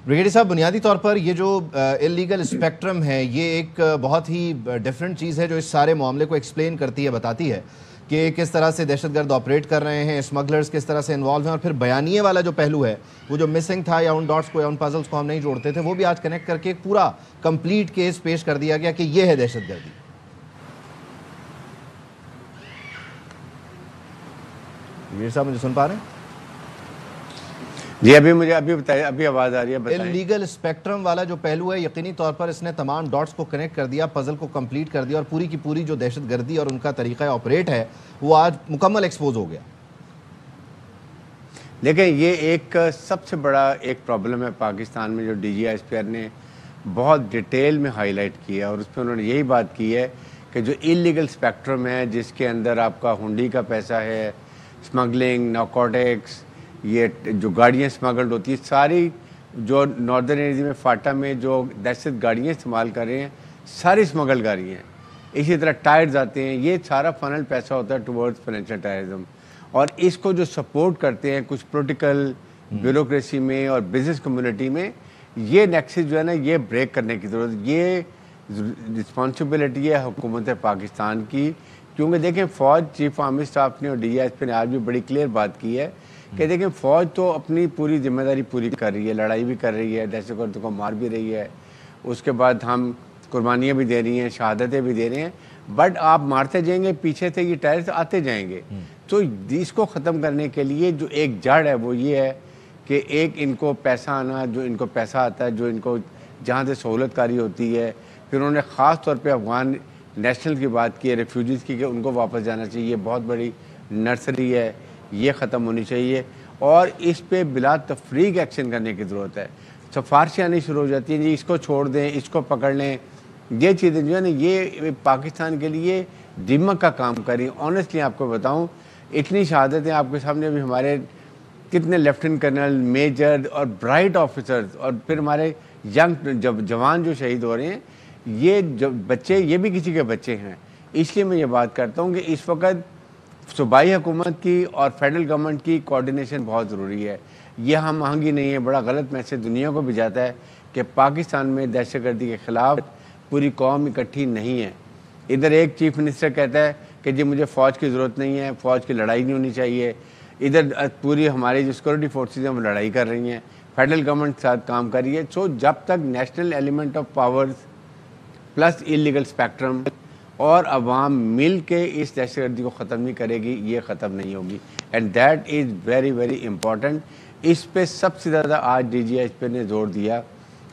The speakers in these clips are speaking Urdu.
بریگیڈیئر صاحب، بنیادی طور پر یہ جو اللیگل اسپیکٹرم ہے یہ ایک بہت ہی ڈیفرنٹ چیز ہے جو اس سارے معاملے کو ایکسپلین کرتی ہے، بتاتی ہے کہ کس طرح سے دہشت گرد آپریٹ کر رہے ہیں، اسمگلرز کس طرح سے انوالو ہیں، اور پھر بیانیے والا جو پہلو ہے وہ جو مسنگ تھا یا ان ڈاٹس کو یا ان پزلز کو ہم نہیں جوڑتے تھے، وہ بھی آج کنیکٹ کر کے ایک پورا کمپلیٹ کیس پیش کر دیا گیا کہ یہ ہے دہشت گردی۔ بریگیڈیئر صاحب مجھے سن پا رہے ہیں؟ جی ابھی بتائیے، ابھی آواز آ رہی ہے، بتائیں۔ اللیگل اسپیکٹرم والا جو پہلو ہے یقینی طور پر اس نے تمام ڈاٹس کو کنیکٹ کر دیا، پزل کو کمپلیٹ کر دیا، اور پوری کی پوری جو دہشت گردی اور ان کا طریقہ آپریٹ ہے وہ آج مکمل ایکسپوز ہو گیا۔ دیکھیں، یہ ایک سب سے بڑا ایک پرابلم ہے پاکستان میں جو D G S P R نے بہت ڈیٹیل میں ہائی لائٹ کیا ہے، اور اس پہ انہوں نے یہی بات کی ہے کہ جو اللیگل اسپیکٹرم ہے جس کے اندر آپ کا ہنڈی کا پیسہ ہے، اسمگلنگ، نارکوٹکس، یہ جو گاڑیاں اسمگلڈ ہوتی ہیں، ساری جو ناردرن ایریا میں فاٹا میں جو دہشت گاڑیاں استعمال کر رہے ہیں ساری اسمگل گاڑیاں ہیں، اسی طرح ٹائرز آتے ہیں، یہ سارا فنل پیسہ ہوتا ہے ٹورڈز فائنینشیل ٹیررزم، اور اس کو جو سپورٹ کرتے ہیں کچھ پولیٹیکل بیوروکریسی میں اور بزنس کمیونٹی میں، یہ نیکسس جو ہے نا یہ بریک کرنے کی ضرورت، یہ رسپانسبلٹی ہے حکومت پاکستان کی، کیونکہ دیکھیں فوج، چیف آرمی اسٹاف نے اور ڈی ایس پی نے آج بھی بڑی کلیئر بات کی ہے کہ دیکھیں فوج تو اپنی پوری ذمہ داری پوری کر رہی ہے، لڑائی بھی کر رہی ہے، دہشت گردوں کو مار بھی رہی ہے، اس کے بعد ہم قربانیاں بھی دے رہی ہیں، شہادتیں بھی دے رہے ہیں، بٹ آپ مارتے جائیں گے، پیچھے سے یہ ٹیررسٹ آتے جائیں گے۔ تو اس کو ختم کرنے کے لیے جو ایک جڑ ہے وہ یہ ہے کہ ایک ان کو پیسہ آنا، جو ان کو پیسہ آتا ہے، جو ان کو جہاں سے سہولت کاری ہوتی ہے، پھر انہوں نے خاص طور پہ افغان نیشنل کی بات کی ہے، ریفیوجیز کی، کہ ان کو واپس جانا چاہیے، بہت بڑی نرسری ہے، یہ ختم ہونی چاہیے، اور اس پہ بلا تفریق ایکشن کرنے کی ضرورت ہے۔ سفارشیں آنی شروع ہو جاتی ہیں، جی اس کو چھوڑ دیں، اس کو پکڑ لیں، یہ چیزیں جو ہے نا یہ پاکستان کے لیے دیمک کا کام کر رہی ہیں۔ آنیسٹلی آپ کو بتاؤں، اتنی شہادتیں آپ کے سامنے بھی، ہمارے کتنے لیفٹیننٹ کرنل، میجر اور برائٹ آفیسرز، اور پھر ہمارے ینگ جوان جو شہید ہو رہے ہیں، یہ جو بچے، یہ بھی کسی کے بچے ہیں۔ اس لیے میں یہ بات کرتا ہوں کہ اس وقت صوبائی حکومت کی اور فیڈرل گورنمنٹ کی کوارڈینیشن بہت ضروری ہے۔ یہ ہم آہنگی نہیں ہے، بڑا غلط میسج دنیا کو بھی جاتا ہے کہ پاکستان میں دہشت گردی کے خلاف پوری قوم اکٹھی نہیں ہے۔ ادھر ایک چیف منسٹر کہتا ہے کہ جی مجھے فوج کی ضرورت نہیں ہے، فوج کی لڑائی نہیں ہونی چاہیے، ادھر پوری ہماری جو سیکورٹی فورسز ہیں وہ لڑائی کر رہی ہیں، فیڈرل گورنمنٹ کے ساتھ کام کر رہی ہے۔ سو جب تک national element of powers plus illegal spectrum اور عوام مل کے اس دہشت گردی کو ختم نہیں کرے گی، یہ ختم نہیں ہوگی، and that is very very important. اس پہ سب سے زیادہ آج ڈی جی ایس پی نے زور دیا،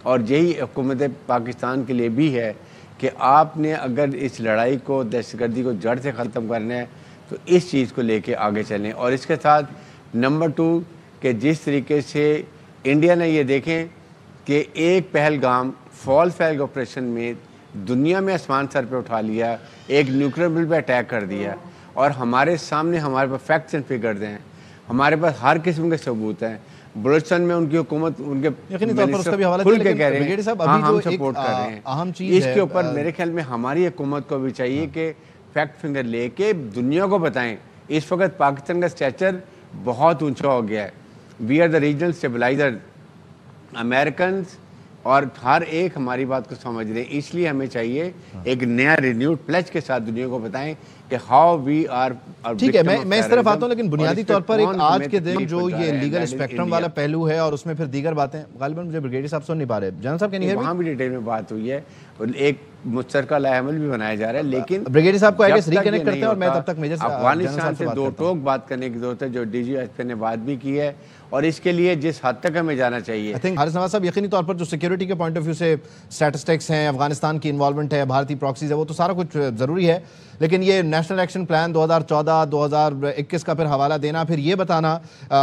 اور یہی حکومت پاکستان کے لیے بھی ہے کہ آپ نے اگر اس لڑائی کو، دہشت گردی کو جڑ سے ختم کرنا ہے تو اس چیز کو لے کے آگے چلیں۔ اور اس کے ساتھ نمبر 2 کہ جس طریقے سے انڈیا نے یہ دیکھیں کہ ایک پہلگام فالس فلیگ آپریشن میں دنیا میں آسمان سر پہ اٹھا لیا، ایک نیوکلیر مل پہ اٹیک کر دیا، اور ہمارے سامنے ہمارے پاس فیکٹس اینڈ فگرز ہیں، ہمارے پاس ہر قسم کے ثبوت ہیں۔ بلوچستان میں ان کی حکومت، ان کے کھل کے کہہ رہے ہیں ہاں ہم سپورٹ کر رہے ہیں۔ اس کے اوپر میرے خیال میں ہماری حکومت کو بھی چاہیے کہ فیکٹ فنگر لے کے دنیا کو بتائیں۔ اس وقت پاکستان کا اسٹیچر بہت اونچا ہو گیا ہے، we are the regional stabiliser, Americans اور ہر ایک ہماری بات کو سمجھ رہے ہیں۔ اس لیے ہمیں چاہیے ایک نیا رینیوڈ پلیج کے ساتھ دنیا کو بتائیں کہ ہاؤ وی آر۔ ٹھیک ہے، میں اس طرف آتا ہوں، لیکن بنیادی طور پر ایک آج کے دن جو یہ لیگل اسپیکٹرم والا پہلو ہے اور اس میں پھر دیگر باتیں، غالباً مجھے بریگیڈیئر صاحب سن نہیں پا رہے، جنرل صاحب کہنی ہے وہاں بھی ڈیٹیل میں بات ہوئی ہے، ایک مشترکہ لائحہ عمل بھی بنایا جا رہا ہے، لیکن بریگیڈیئر صاحب کو آگے ری کنیکٹ کرتے ہیں اور میں تب تک میجر افغانستان سے دو ٹوک بات کرنے کی ضرورت ہے، جو ڈی جی ایس پی نے بات بھی کی ہے، اور اس کے لیے جس حد تک ہمیں جانا چاہیے۔ I think حارث نواز صاحب یقینی طور پر جو سیکیورٹی کے پوائنٹ آف ویو سے سٹیٹسٹکس ہیں، افغانستان کی انوالومنٹ ہے، بھارتی پراکسیز ہے، وہ تو سارا کچھ ضروری ہے، لیکن یہ نیشنل ایکشن پلان 2014-2021 کا پھر حوالہ دینا، پھر یہ بتانا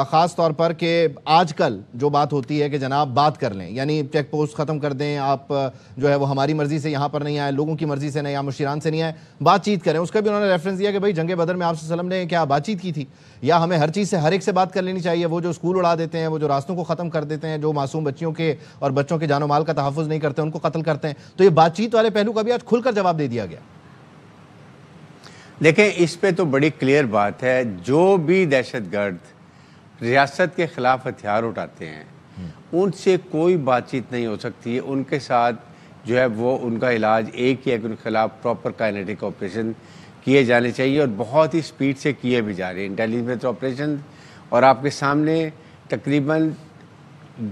خاص طور پر کہ آج کل جو بات ہوتی ہے کہ جناب بات کر لیں، یعنی چیک پوسٹ ختم کر دیں، آپ جو ہے وہ ہماری مرضی سے یہاں پر نہیں آئے، لوگوں کی مرضی سے نہیں، یا مشیران سے نہیں آئے، بات چیت کریں۔ اس کا بھی انہوں نے ریفرنس دیا کہ بھائی جنگ بدر میں آپ صلی اللہ علیہ وسلم نے کیا بات چیت کی تھی، یا ہمیں ہر چیز سے ہر ایک سے بات کر لینی چاہیے، وہ جو اسکول اڑا دیتے ہیں، وہ جو راستوں کو ختم کر دیتے ہیں، جو معصوم بچیوں کے اور بچوں کے جان و مال کا تحفظ نہیں کرتے، ان کو قتل کرتے ہیں، تو یہ بات چیت والے پہلو کا بھی آج کھل کر جواب دے دیا گیا۔ دیکھیں اس پہ تو بڑی کلیئر بات ہے، جو بھی دہشت گرد ریاست کے خلاف ہتھیار اٹھاتے ہیں، ان سے کوئی بات چیت نہیں ہو سکتی ہے. ان کے ساتھ جو ہے وہ ان کا علاج ایک ہی ہے کہ ان کے خلاف پراپر کائنیٹک آپریشن کیے جانے چاہیے, اور بہت ہی سپیڈ سے کیے بھی جا رہے ہیں انٹیلیجنس آپریشن. اور آپ کے سامنے تقریباً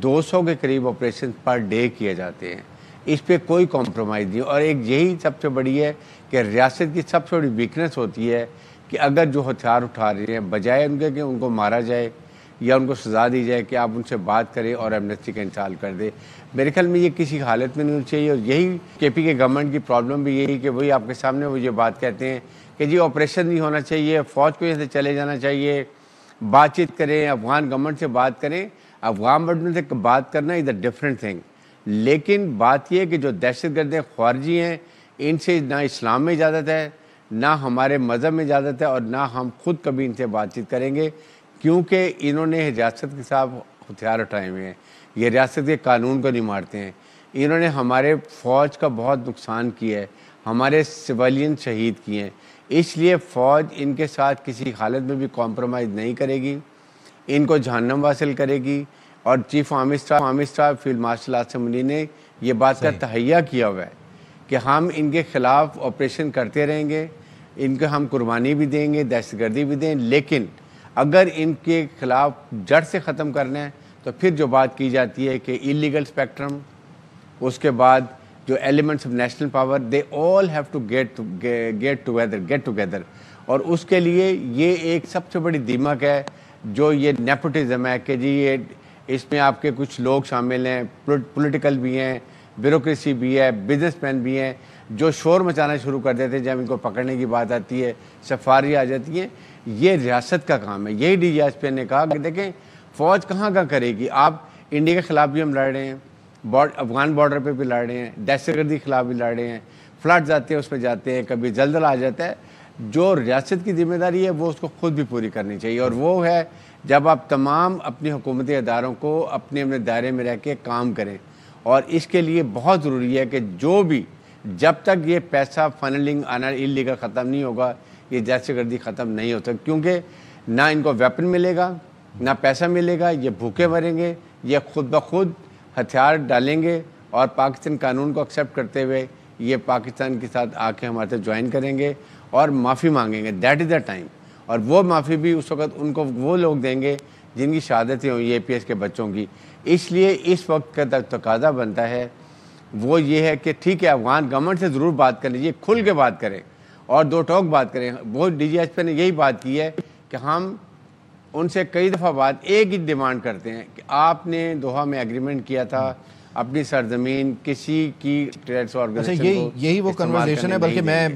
200 کے قریب آپریشن پر ڈے کیے جاتے ہیں. اس پہ کوئی کمپرومائز نہیں. اور ایک یہی سب سے بڑی ہے کہ ریاست کی سب سے بڑی ویکنس ہوتی ہے کہ اگر جو ہتھیار اٹھا رہے ہیں بجائے ان کے کہ ان کو مارا جائے یا ان کو سزا دی جائے کہ آپ ان سے بات کریں اور ایمنسٹی کا انسال کر دیں, میرے خیال میں یہ کسی حالت میں نہیں ہونی چاہیے. اور یہی کے پی کے گورنمنٹ کی پرابلم بھی یہی کہ وہی آپ کے سامنے وہ یہ بات کہتے ہیں کہ جی آپریشن نہیں ہونا چاہیے, فوج کو یہاں سے چلے جانا چاہیے, بات چیت کریں, افغان گورنمنٹ سے بات کریں. افغان گورنمنٹ سے بات کرنا از اے ڈفرینٹ تھنگ, لیکن بات یہ ہے کہ جو دہشت گرد خارجی ہیں ان سے نہ اسلام میں اجازت ہے, نہ ہمارے مذہب میں اجازت ہے, اور نہ ہم خود کبھی ان سے بات چیت کریں گے, کیونکہ انہوں نے ریاست کے ساتھ ہتھیار اٹھائے ہوئے ہیں. یہ ریاست کے قانون کو نہیں مارتے ہیں. انہوں نے ہمارے فوج کا بہت نقصان کیا ہے, ہمارے سویلین شہید کیے ہیں. اس لیے فوج ان کے ساتھ کسی حالت میں بھی کمپرومائز نہیں کرے گی, ان کو جہنم حاصل کرے گی. اور chief army staff field marshal Asim Munir نے یہ بات کا تہیہ کیا ہوا ہے کہ ہم ان کے خلاف آپریشن کرتے رہیں گے, ان کو ہم قربانی بھی دیں گے, دہشت گردی بھی دیں, لیکن اگر ان کے خلاف جڑ سے ختم کرنا ہے تو پھر جو بات کی جاتی ہے کہ ایلیگل اسپیکٹرم, اس کے بعد جو elements of national power, they all have to get together. اور اس کے لیے یہ ایک سب سے بڑی دیمک ہے جو یہ نیپوٹزم ہے کہ جی یہ اس میں آپ کے کچھ لوگ شامل ہیں, پولیٹیکل بھی ہیں, بیوروکریسی بھی ہے, بزنس مین بھی ہیں, جو شور مچانا شروع کر دیتے ہیں جب ان کو پکڑنے کی بات آتی ہے, سفاری آ جاتی ہیں. یہ ریاست کا کام ہے. یہی ڈی جی ایس پی نے کہا کہ دیکھیں فوج کہاں کرے گی, آپ انڈیا کے خلاف بھی ہم لڑ رہے ہیں, افغان بارڈر پہ بھی لڑ رہے ہیں, دہشت گردی کے خلاف بھی لڑ رہے ہیں, فلڈز آتے ہیں اس میں جاتے ہیں, کبھی زلزلہ آ جاتا ہے. جو ریاست کی ذمہ داری ہے وہ اس کو خود بھی پوری کرنی چاہیے, اور وہ ہے جب آپ تمام اپنی حکومتی اداروں کو اپنے دائرے میں رہ کے کام کریں. اور اس کے لیے بہت ضروری ہے کہ جو بھی جب تک یہ پیسہ فنلنگ آنا انلیگل ختم نہیں ہوگا, یہ دہشت گردی ختم نہیں ہوتا, کیونکہ نہ ان کو ویپن ملے گا, نہ پیسہ ملے گا, یہ بھوکے مریں گے, یہ خود بخود ہتھیار ڈالیں گے اور پاکستان قانون کو ایکسیپٹ کرتے ہوئے یہ پاکستان کے ساتھ آ کے ہمارے ساتھ جوائن کریں گے اور معافی مانگیں گے. That is the time. اور وہ معافی بھی اس وقت ان کو وہ لوگ دیں گے جن کی شہادتیں ہوئی اے پی ایس کے بچوں کی. اس لیے اس وقت کا تقاضا بنتا ہے وہ یہ ہے کہ ٹھیک ہے افغان گورنمنٹ سے ضرور بات کر لیجیے, کھل کے بات کریں اور دو ٹوک بات کریں. وہ ڈی جی ایس پی نے یہی بات کی ہے کہ ہم ان سے کئی دفعہ بات ایک ہی ڈیمانڈ کرتے ہیں کہ آپ نے دوحہ میں ایگریمنٹ کیا تھا اپنی سرزمین کسی کی ٹیررسٹ آرگنائزیشن کو یہی وہ کنورسیشن ہے. بلکہ میں